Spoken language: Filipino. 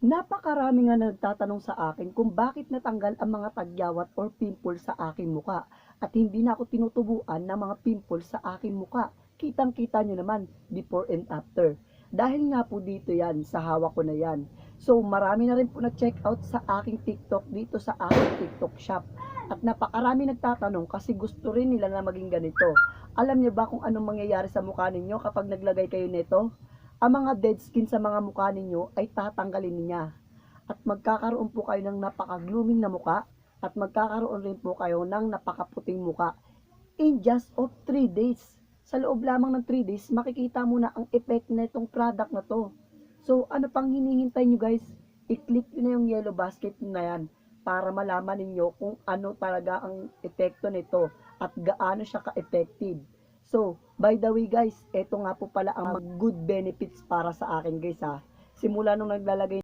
Napakarami nga nagtatanong sa akin kung bakit natanggal ang mga tagyawat or pimple sa aking muka at hindi na ako tinutubuan ng mga pimple sa aking muka. Kitang-kita nyo naman before and after. Dahil nga po dito yan, sa hawak ko na yan. So marami na rin po na-check out sa aking TikTok dito sa aking TikTok shop. At napakarami nagtatanong kasi gusto rin nila na maging ganito. Alam niyo ba kung anong mangyayari sa mukha ninyo kapag naglagay kayo nito? Ang mga dead skin sa mga mukha ninyo ay tatanggalin niya. At magkakaroon po kayo ng napaka-glooming na muka at magkakaroon rin po kayo ng napakaputing muka in just of 3 days. Sa loob lamang ng 3 days, makikita mo na ang effect na itong product na to. So, ano pang hinihintay nyo guys? I-click nyo na yung yellow basket na yan para malaman ninyo kung ano talaga ang epekto nito at gaano siya ka-effective. So, by the way guys, eto nga po pala ang good benefits para sa akin guys ha. Simula nung naglalagay